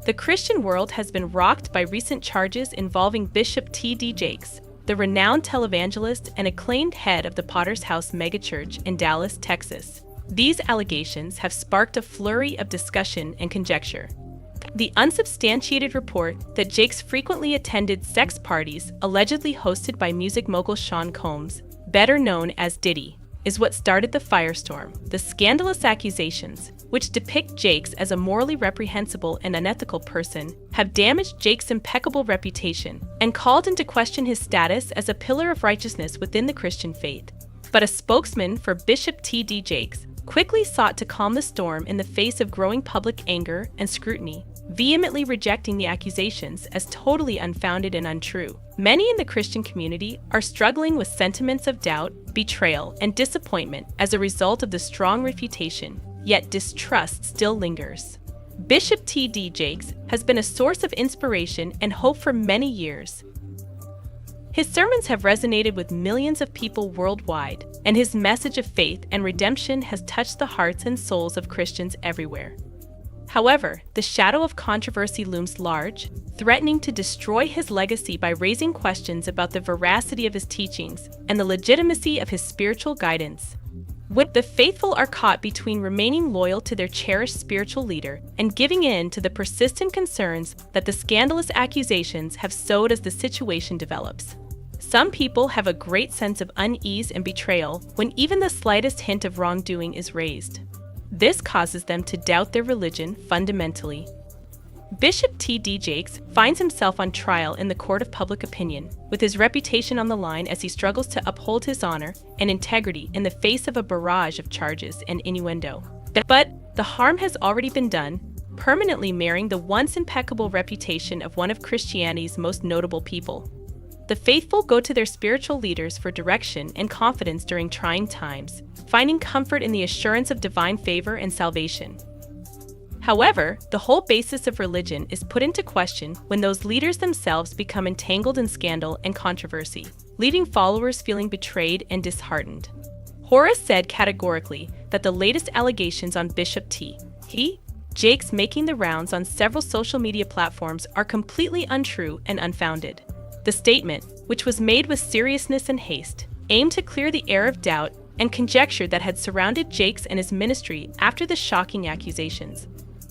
The Christian world has been rocked by recent charges involving Bishop T.D. Jakes, the renowned televangelist and acclaimed head of the Potter's House megachurch in Dallas, Texas. These allegations have sparked a flurry of discussion and conjecture. The unsubstantiated report that Jakes frequently attended sex parties allegedly hosted by music mogul Sean Combs, better known as Diddy, is what started the firestorm. The scandalous accusations, which depict Jakes as a morally reprehensible and unethical person, have damaged Jakes' impeccable reputation and called into question his status as a pillar of righteousness within the Christian faith. But a spokesman for Bishop T.D. Jakes quickly sought to calm the storm in the face of growing public anger and scrutiny, vehemently rejecting the accusations as totally unfounded and untrue. Many in the Christian community are struggling with sentiments of doubt, betrayal, and disappointment as a result of the strong refutation, yet distrust still lingers. Bishop T.D. Jakes has been a source of inspiration and hope for many years. His sermons have resonated with millions of people worldwide, and his message of faith and redemption has touched the hearts and souls of Christians everywhere. However, the shadow of controversy looms large, threatening to destroy his legacy by raising questions about the veracity of his teachings and the legitimacy of his spiritual guidance. When the faithful are caught between remaining loyal to their cherished spiritual leader and giving in to the persistent concerns that the scandalous accusations have sowed as the situation develops. Some people have a great sense of unease and betrayal when even the slightest hint of wrongdoing is raised. This causes them to doubt their religion fundamentally. Bishop T.D. Jakes finds himself on trial in the court of public opinion, with his reputation on the line as he struggles to uphold his honor and integrity in the face of a barrage of charges and innuendo. But the harm has already been done, permanently marring the once impeccable reputation of one of Christianity's most notable people. The faithful go to their spiritual leaders for direction and confidence during trying times, finding comfort in the assurance of divine favor and salvation. However, the whole basis of religion is put into question when those leaders themselves become entangled in scandal and controversy, leaving followers feeling betrayed and disheartened. Horace said categorically that the latest allegations on Bishop T.D. Jakes making the rounds on several social media platforms are completely untrue and unfounded. The statement, which was made with seriousness and haste, aimed to clear the air of doubt and conjecture that had surrounded Jakes and his ministry after the shocking accusations.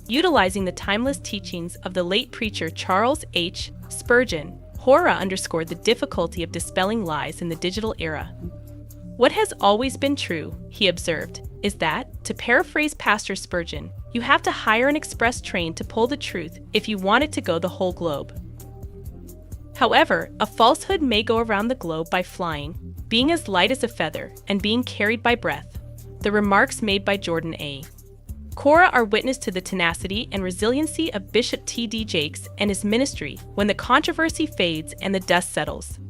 Utilizing the timeless teachings of the late preacher Charles H. Spurgeon, Hora underscored the difficulty of dispelling lies in the digital era. What has always been true, he observed, is that, to paraphrase Pastor Spurgeon, you have to hire an express train to pull the truth if you want it to go the whole globe. However, a falsehood may go around the globe by flying, being as light as a feather, and being carried by breath. The remarks made by Jordan A. Cora are witness to the tenacity and resiliency of Bishop T.D. Jakes and his ministry when the controversy fades and the dust settles.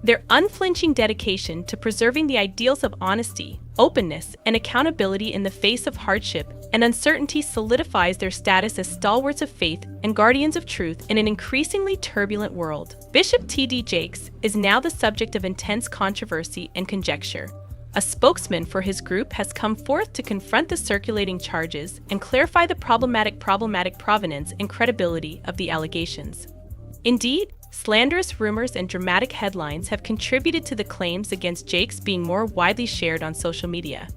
Their unflinching dedication to preserving the ideals of honesty, openness, and accountability in the face of hardship and uncertainty solidifies their status as stalwarts of faith and guardians of truth in an increasingly turbulent world. Bishop T.D. Jakes is now the subject of intense controversy and conjecture. A spokesman for his group has come forth to confront the circulating charges and clarify the problematic provenance and credibility of the allegations. Indeed, slanderous rumors and dramatic headlines have contributed to the claims against Jakes being more widely shared on social media.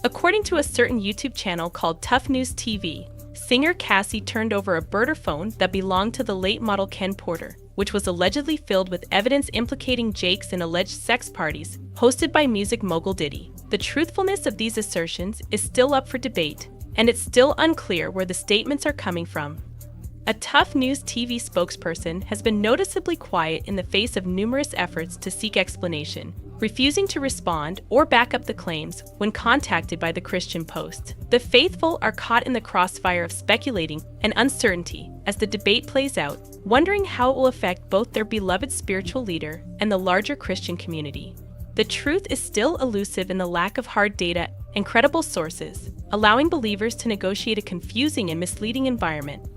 According to a certain YouTube channel called Tough News TV, singer Cassie turned over a burner phone that belonged to the late model Ken Porter, which was allegedly filled with evidence implicating Jakes in alleged sex parties hosted by music mogul Diddy. The truthfulness of these assertions is still up for debate, and it's still unclear where the statements are coming from. A Tough News TV spokesperson has been noticeably quiet in the face of numerous efforts to seek explanation, refusing to respond or back up the claims when contacted by the Christian Post. The faithful are caught in the crossfire of speculating and uncertainty as the debate plays out, wondering how it will affect both their beloved spiritual leader and the larger Christian community. The truth is still elusive in the lack of hard data and credible sources, allowing believers to negotiate a confusing and misleading environment.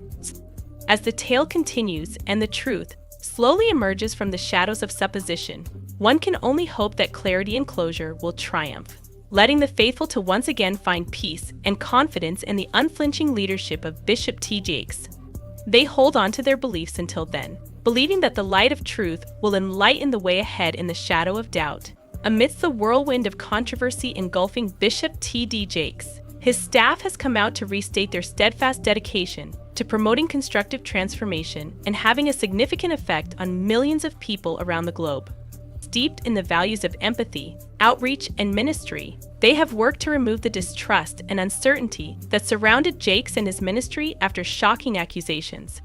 As the tale continues and the truth slowly emerges from the shadows of supposition, one can only hope that clarity and closure will triumph, letting the faithful to once again find peace and confidence in the unflinching leadership of Bishop T. Jakes. They hold on to their beliefs until then, believing that the light of truth will enlighten the way ahead in the shadow of doubt. Amidst the whirlwind of controversy engulfing Bishop T.D. Jakes, his staff has come out to restate their steadfast dedication to promoting constructive transformation and having a significant effect on millions of people around the globe. Steeped in the values of empathy, outreach, and ministry, they have worked to remove the distrust and uncertainty that surrounded Jakes and his ministry after shocking accusations.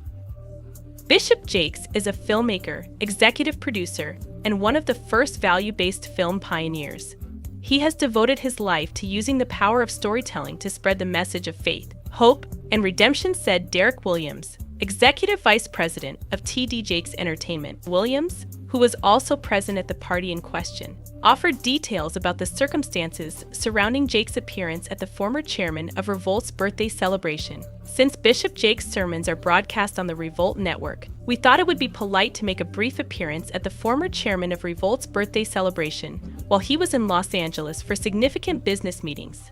Bishop Jakes is a filmmaker, executive producer, and one of the first value-based film pioneers. He has devoted his life to using the power of storytelling to spread the message of faith, hope, and redemption, said Derek Williams, Executive Vice President of T.D. Jakes Entertainment. Williams, who was also present at the party in question, offered details about the circumstances surrounding Jakes' appearance at the former chairman of Revolt's birthday celebration. Since Bishop Jakes' sermons are broadcast on the Revolt network, we thought it would be polite to make a brief appearance at the former chairman of Revolt's birthday celebration while he was in Los Angeles for significant business meetings.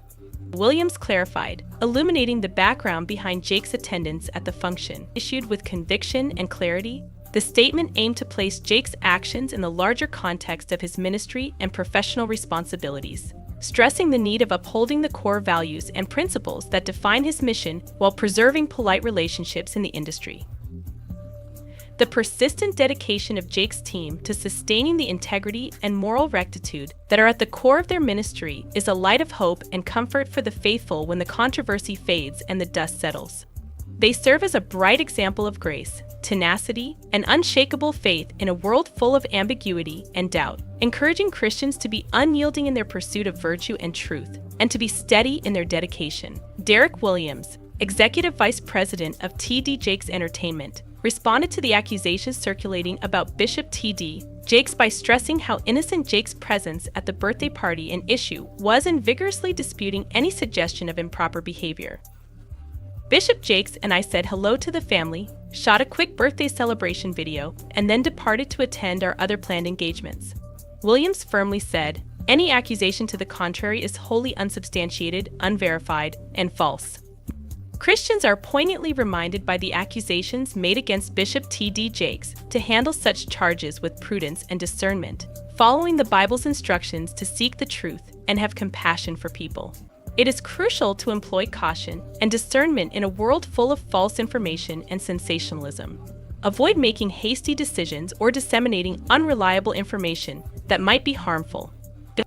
Williams clarified, illuminating the background behind Jakes' attendance at the function. Issued with conviction and clarity, the statement aimed to place Jakes' actions in the larger context of his ministry and professional responsibilities, stressing the need of upholding the core values and principles that define his mission while preserving polite relationships in the industry. The persistent dedication of Jakes' team to sustaining the integrity and moral rectitude that are at the core of their ministry is a light of hope and comfort for the faithful when the controversy fades and the dust settles. They serve as a bright example of grace, tenacity, and unshakable faith in a world full of ambiguity and doubt, encouraging Christians to be unyielding in their pursuit of virtue and truth, and to be steady in their dedication. Derek Williams, Executive Vice President of T.D. Jakes Entertainment, responded to the accusations circulating about Bishop T.D. Jakes by stressing how innocent Jakes' presence at the birthday party in issue was and vigorously disputing any suggestion of improper behavior. Bishop Jakes and I said hello to the family, shot a quick birthday celebration video, and then departed to attend our other planned engagements. Williams firmly said, any accusation to the contrary is wholly unsubstantiated, unverified, and false. Christians are poignantly reminded by the accusations made against Bishop T.D. Jakes to handle such charges with prudence and discernment, following the Bible's instructions to seek the truth and have compassion for people. It is crucial to employ caution and discernment in a world full of false information and sensationalism. Avoid making hasty decisions or disseminating unreliable information that might be harmful.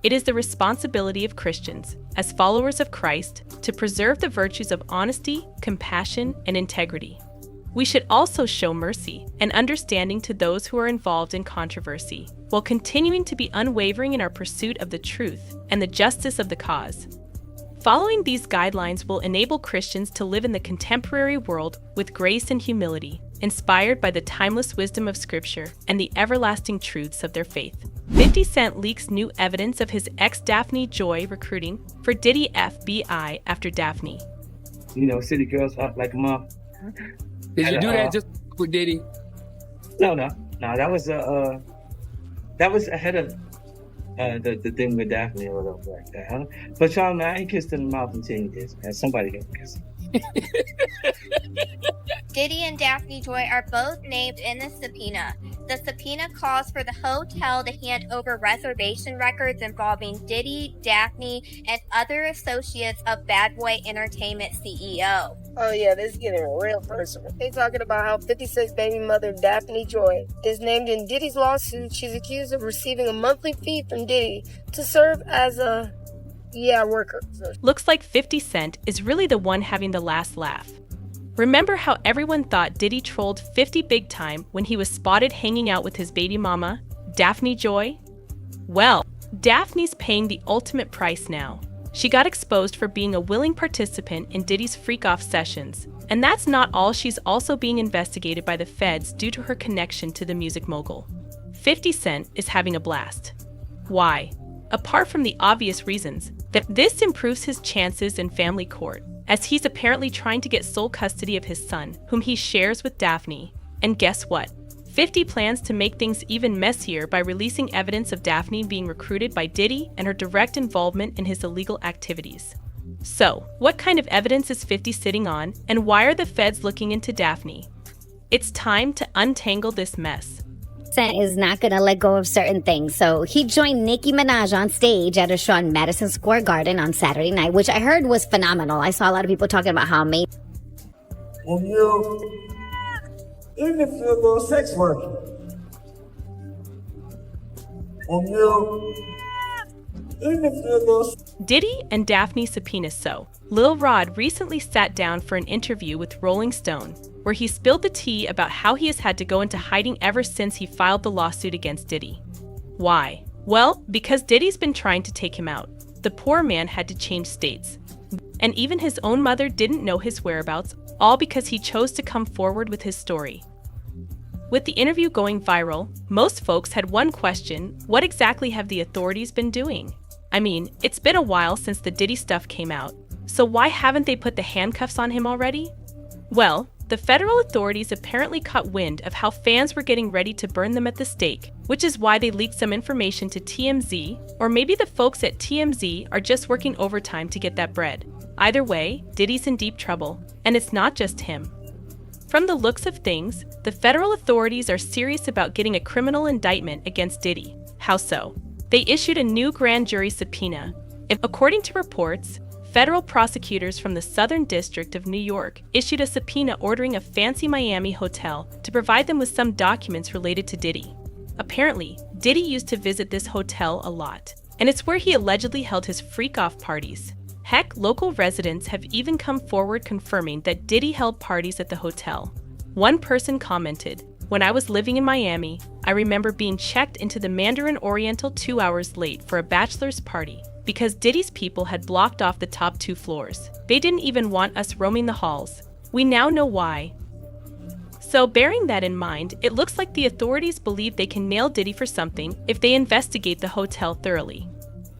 It is the responsibility of Christians, as followers of Christ, to preserve the virtues of honesty, compassion, and integrity. We should also show mercy and understanding to those who are involved in controversy, while continuing to be unwavering in our pursuit of the truth and the justice of the cause. Following these guidelines will enable Christians to live in the contemporary world with grace and humility, inspired by the timeless wisdom of Scripture and the everlasting truths of their faith. 50 Cent leaks new evidence of his ex Daphne Joy recruiting for Diddy FBI after Daphne. You know, city girls act like a mom. Did you do that just with Diddy? No. That was ahead of the thing with Daphne or whatever like that. Huh? But y'all, man, I ain't kissed in the mouth in 10 years, man. Somebody got kissed. Diddy and Daphne Joy are both named in the subpoena. The subpoena calls for the hotel to hand over reservation records involving Diddy, Daphne, and other associates of Bad Boy Entertainment CEO. Oh yeah, this is getting real personal. They talking about how 56 baby mother Daphne Joy is named in Diddy's lawsuit. She's accused of receiving a monthly fee from Diddy to serve as a worker. Looks like 50 Cent is really the one having the last laugh. Remember how everyone thought Diddy trolled 50 big time when he was spotted hanging out with his baby mama, Daphne Joy? Well, Daphne's paying the ultimate price now. She got exposed for being a willing participant in Diddy's freak-off sessions. And that's not all, she's also being investigated by the feds due to her connection to the music mogul. 50 Cent is having a blast. Why? Apart from the obvious reasons, that this improves his chances in family court, as he's apparently trying to get sole custody of his son, whom he shares with Daphne. And guess what? 50 plans to make things even messier by releasing evidence of Daphne being recruited by Diddy and her direct involvement in his illegal activities. So, what kind of evidence is 50 sitting on, and why are the feds looking into Daphne? It's time to untangle this mess. Is not going to let go of certain things. So he joined Nicki Minaj on stage at a show in Madison Square Garden on Saturday night, which I heard was phenomenal. I saw a lot of people talking about how amazing. Even if you're a little sex worker, Diddy and Daphne Subpoena. So, Lil Rod recently sat down for an interview with Rolling Stone, where he spilled the tea about how he has had to go into hiding ever since he filed the lawsuit against Diddy. Why? Well, because Diddy's been trying to take him out. The poor man had to change states. And even his own mother didn't know his whereabouts, all because he chose to come forward with his story. With the interview going viral, most folks had one question: what exactly have the authorities been doing? I mean, it's been a while since the Diddy stuff came out, so why haven't they put the handcuffs on him already? Well, the federal authorities apparently caught wind of how fans were getting ready to burn them at the stake, which is why they leaked some information to TMZ, or maybe the folks at TMZ are just working overtime to get that bread. Either way, Diddy's in deep trouble, and it's not just him. From the looks of things, the federal authorities are serious about getting a criminal indictment against Diddy. How so? They issued a new grand jury subpoena. According to reports, federal prosecutors from the Southern District of New York issued a subpoena ordering a fancy Miami hotel to provide them with some documents related to Diddy. Apparently, Diddy used to visit this hotel a lot, and it's where he allegedly held his freak-off parties. Heck, local residents have even come forward confirming that Diddy held parties at the hotel. One person commented, "When I was living in Miami, I remember being checked into the Mandarin Oriental 2 hours late for a bachelor's party because Diddy's people had blocked off the top 2 floors. They didn't even want us roaming the halls. We now know why." So bearing that in mind, it looks like the authorities believe they can nail Diddy for something if they investigate the hotel thoroughly.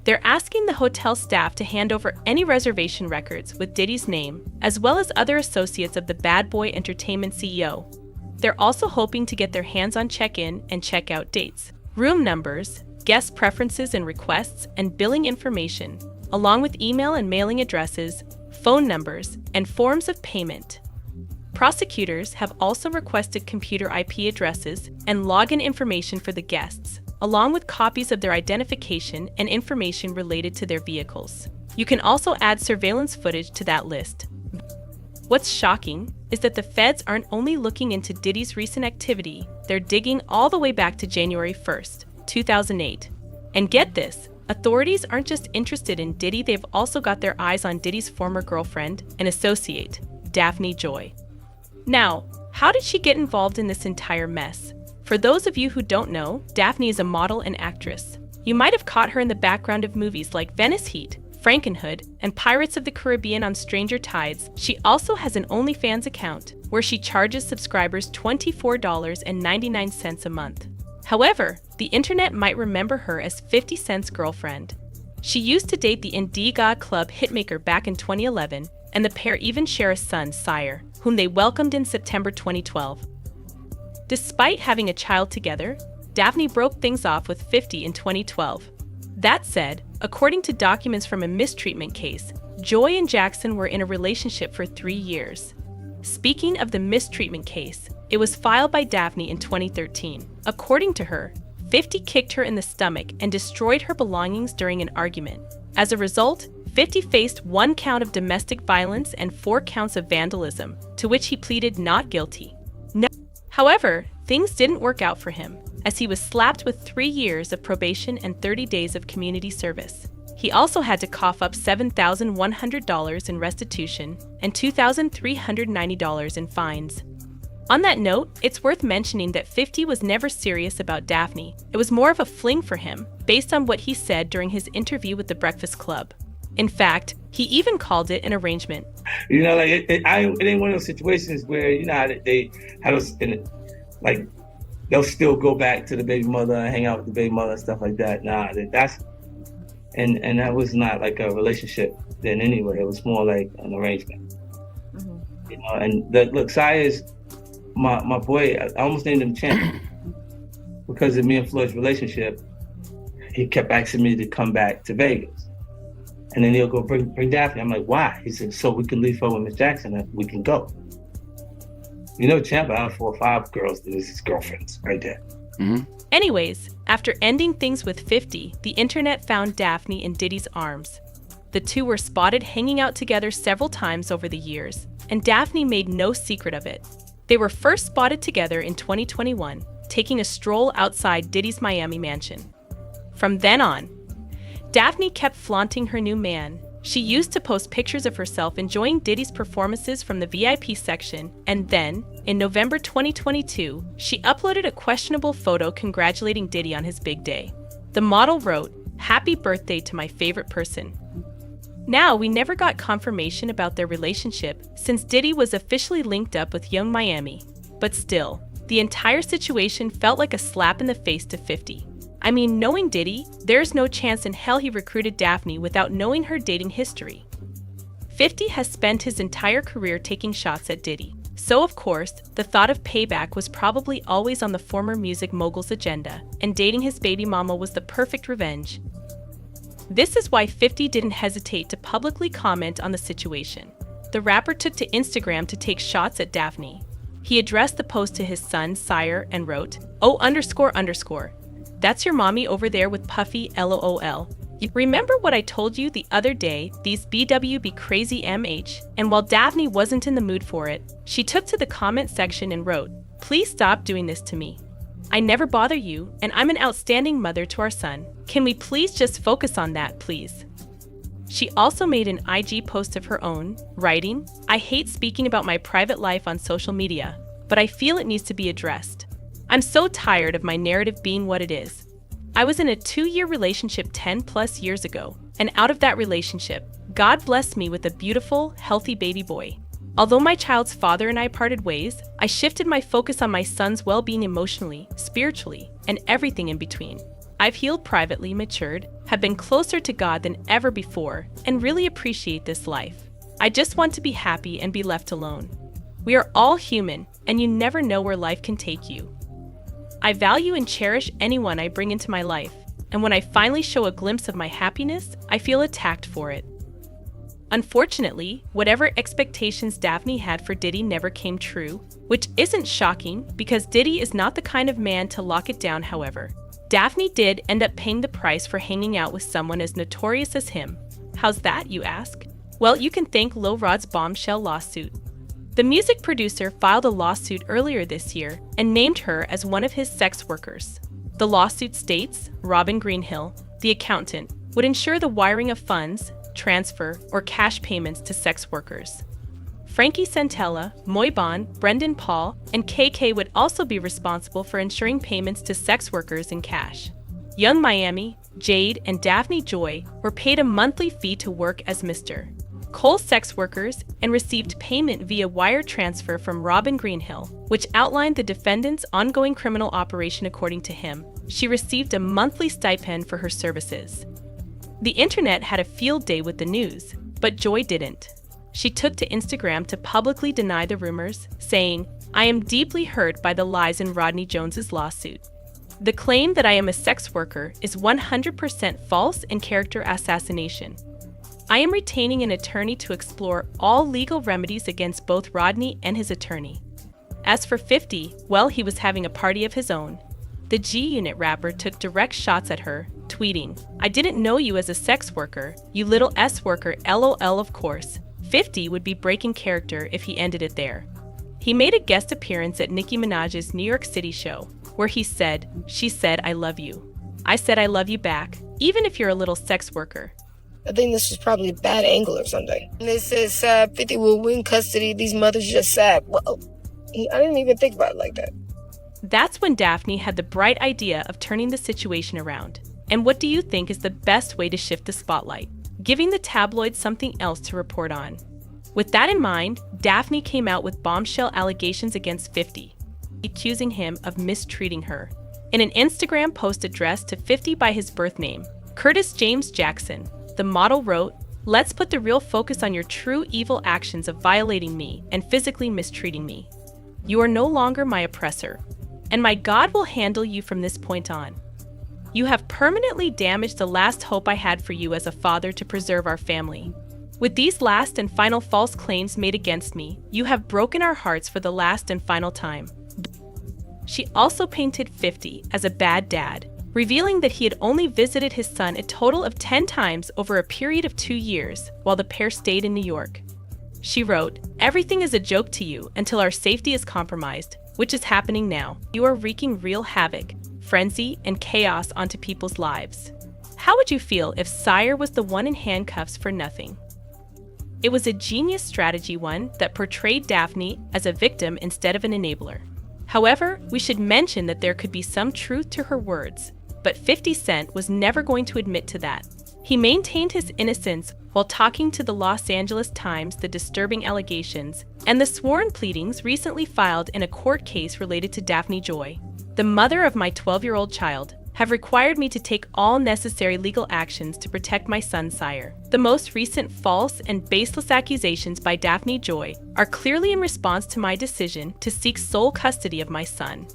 They're asking the hotel staff to hand over any reservation records with Diddy's name, as well as other associates of the Bad Boy Entertainment CEO. They're also hoping to get their hands on check-in and check-out dates, room numbers, guest preferences and requests, and billing information, along with email and mailing addresses, phone numbers, and forms of payment. Prosecutors have also requested computer IP addresses and login information for the guests, along with copies of their identification and information related to their vehicles. You can also add surveillance footage to that list. What's shocking is that the feds aren't only looking into Diddy's recent activity, they're digging all the way back to January 1st, 2008. And get this, authorities aren't just interested in Diddy, they've also got their eyes on Diddy's former girlfriend and associate, Daphne Joy. Now, how did she get involved in this entire mess? For those of you who don't know, Daphne is a model and actress. You might have caught her in the background of movies like Venice Heat, Frankenhood, and Pirates of the Caribbean on Stranger Tides. She also has an OnlyFans account, where she charges subscribers $24.99 a month. However, the internet might remember her as 50 Cent's girlfriend. She used to date the Indiga Club hitmaker back in 2011, and the pair even share a son, Sire, whom they welcomed in September 2012. Despite having a child together, Daphne broke things off with 50 in 2012. That said, according to documents from a mistreatment case, Joy and Jackson were in a relationship for 3 years. Speaking of the mistreatment case, it was filed by Daphne in 2013. According to her, 50 kicked her in the stomach and destroyed her belongings during an argument. As a result, 50 faced 1 count of domestic violence and 4 counts of vandalism, to which he pleaded not guilty. However, things didn't work out for him, as he was slapped with 3 years of probation and 30 days of community service. He also had to cough up $7,100 in restitution and $2,390 in fines. On that note, it's worth mentioning that 50 was never serious about Daphne. It was more of a fling for him, based on what he said during his interview with The Breakfast Club. In fact, he even called it an arrangement. You know, like it ain't one of those situations where, you know, how they have us in it, like they'll still go back to the baby mother and hang out with the baby mother and stuff like that. Nah, that was not like a relationship then anyway. It was more like an arrangement. Mm-hmm. You know, and look, Saya is my boy. I almost named him Champ because of me and Floyd's relationship. He kept asking me to come back to Vegas. And then he'll go bring Daphne. I'm like, why? He said, so we can leave her with Miss Jackson and we can go. Champ had 4 or 5 girls that is his girlfriends right there. Anyways, after ending things with 50, the internet found Daphne in Diddy's arms. The two were spotted hanging out together several times over the years, and Daphne made no secret of it. They were first spotted together in 2021, taking a stroll outside Diddy's Miami mansion. From then on, Daphne kept flaunting her new man. She used to post pictures of herself enjoying Diddy's performances from the VIP section, and then, in November 2022, she uploaded a questionable photo congratulating Diddy on his big day. The model wrote, "Happy birthday to my favorite person." Now, we never got confirmation about their relationship since Diddy was officially linked up with Young Miami. But still, the entire situation felt like a slap in the face to 50. I mean, knowing Diddy, there's no chance in hell he recruited Daphne without knowing her dating history. 50 has spent his entire career taking shots at Diddy. So of course, the thought of payback was probably always on the former music mogul's agenda, and dating his baby mama was the perfect revenge. This is why 50 didn't hesitate to publicly comment on the situation. The rapper took to Instagram to take shots at Daphne. He addressed the post to his son, Sire, and wrote, "Oh__. That's your mommy over there with Puffy, LOL. You remember what I told you the other day, these BW be crazy MH?" And while Daphne wasn't in the mood for it, she took to the comment section and wrote, "Please stop doing this to me. I never bother you, and I'm an outstanding mother to our son. Can we please just focus on that, please?" She also made an IG post of her own, writing, "I hate speaking about my private life on social media, but I feel it needs to be addressed. I'm so tired of my narrative being what it is. I was in a 2-year relationship 10 plus years ago, and out of that relationship, God blessed me with a beautiful, healthy baby boy. Although my child's father and I parted ways, I shifted my focus on my son's well-being emotionally, spiritually, and everything in between. I've healed privately, matured, have been closer to God than ever before, and really appreciate this life. I just want to be happy and be left alone. We are all human, and you never know where life can take you. I value and cherish anyone I bring into my life, and when I finally show a glimpse of my happiness, I feel attacked for it." Unfortunately, whatever expectations Daphne had for Diddy never came true, which isn't shocking because Diddy is not the kind of man to lock it down. However, Daphne did end up paying the price for hanging out with someone as notorious as him. How's that, you ask? Well, you can thank Lil Rod's bombshell lawsuit. The music producer filed a lawsuit earlier this year and named her as one of his sex workers. The lawsuit states Robin Greenhill, the accountant, would ensure the wiring of funds, transfer, or cash payments to sex workers. Frankie Santella, Moybon, Brendan Paul, and KK would also be responsible for ensuring payments to sex workers in cash. Young Miami, Jade, and Daphne Joy were paid a monthly fee to work as Mr. Cole sex workers and received payment via wire transfer from Robin Greenhill, which outlined the defendant's ongoing criminal operation. According to him, she received a monthly stipend for her services. The internet had a field day with the news, but Joy didn't. She took to Instagram to publicly deny the rumors, saying, "I am deeply hurt by the lies in Rodney Jones's lawsuit. The claim that I am a sex worker is 100% false and character assassination. I am retaining an attorney to explore all legal remedies against both Rodney and his attorney." As for 50, well, he was having a party of his own. The G-Unit rapper took direct shots at her, tweeting, "I didn't know you as a sex worker, you little S worker, LOL." Of course, 50 would be breaking character if he ended it there. He made a guest appearance at Nicki Minaj's New York City show, where he said, "She said I love you. I said I love you back, even if you're a little sex worker." I think this was probably a bad angle or something. And it says 50 will win custody. These mothers just sad. Well, I didn't even think about it like that. That's when Daphne had the bright idea of turning the situation around. And what do you think is the best way to shift the spotlight? Giving the tabloids something else to report on. With that in mind, Daphne came out with bombshell allegations against 50, accusing him of mistreating her. In an Instagram post addressed to 50 by his birth name, Curtis James Jackson, the model wrote, "Let's put the real focus on your true evil actions of violating me and physically mistreating me. You are no longer my oppressor, and my God will handle you from this point on. You have permanently damaged the last hope I had for you as a father to preserve our family. With these last and final false claims made against me, you have broken our hearts for the last and final time. She also painted 50 as a bad dad, revealing that he had only visited his son a total of 10 times over a period of 2 years while the pair stayed in New York. She wrote, "Everything is a joke to you until our safety is compromised, which is happening now. You are wreaking real havoc, frenzy, and chaos onto people's lives. How would you feel if Sire was the one in handcuffs for nothing?" It was a genius strategy, one that portrayed Daphne as a victim instead of an enabler. However, we should mention that there could be some truth to her words, but 50 Cent was never going to admit to that. He maintained his innocence while talking to the Los Angeles Times the disturbing allegations and the sworn pleadings recently filed in a court case related to Daphne Joy, the mother of my 12-year-old child, have required me to take all necessary legal actions to protect my son, Sire. The most recent false and baseless accusations by Daphne Joy are clearly in response to my decision to seek sole custody of my son.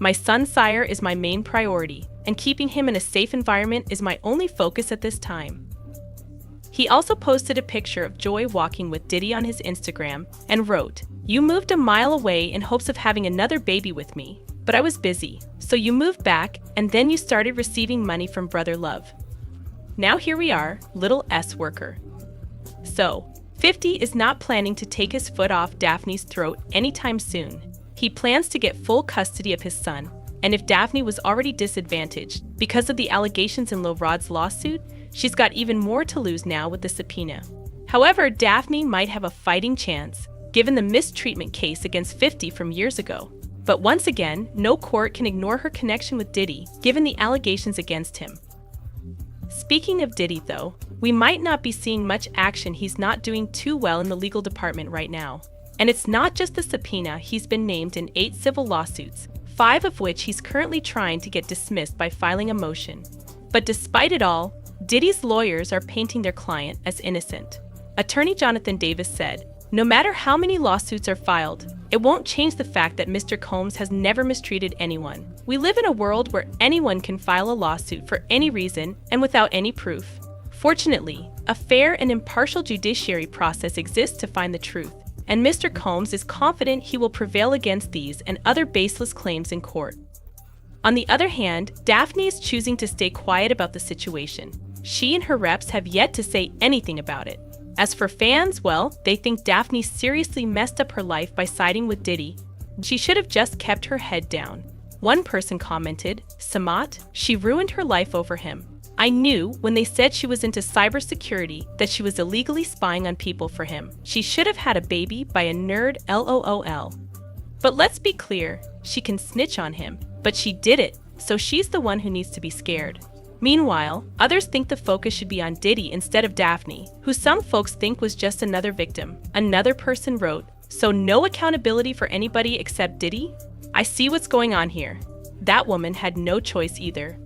My son, Sire, is my main priority, and keeping him in a safe environment is my only focus at this time. He also posted a picture of Joy walking with Diddy on his Instagram and wrote, "You moved a mile away in hopes of having another baby with me, but I was busy, so you moved back and then you started receiving money from Brother Love. Now here we are, little S worker." So, 50 is not planning to take his foot off Daphne's throat anytime soon. He plans to get full custody of his son, and if Daphne was already disadvantaged because of the allegations in Lil Rod's lawsuit, she's got even more to lose now with the subpoena. However, Daphne might have a fighting chance, given the mistreatment case against 50 from years ago. But once again, no court can ignore her connection with Diddy, given the allegations against him. Speaking of Diddy, though, we might not be seeing much action. He's not doing too well in the legal department right now. And it's not just the subpoena, he's been named in 8 civil lawsuits, 5 of which he's currently trying to get dismissed by filing a motion. But despite it all, Diddy's lawyers are painting their client as innocent. Attorney Jonathan Davis said, "No matter how many lawsuits are filed, it won't change the fact that Mr. Combs has never mistreated anyone. We live in a world where anyone can file a lawsuit for any reason and without any proof. Fortunately, a fair and impartial judiciary process exists to find the truth, and Mr. Combs is confident he will prevail against these and other baseless claims in court." On the other hand, Daphne is choosing to stay quiet about the situation. She and her reps have yet to say anything about it. As for fans, well, they think Daphne seriously messed up her life by siding with Diddy. She should have just kept her head down. One person commented, "Samat, she ruined her life over him. I knew when they said she was into cybersecurity that she was illegally spying on people for him. She should have had a baby by a nerd, LOL. But let's be clear, she can snitch on him, but she did it, so she's the one who needs to be scared." Meanwhile, others think the focus should be on Diddy instead of Daphne, who some folks think was just another victim. Another person wrote, "So no accountability for anybody except Diddy? I see what's going on here. That woman had no choice either."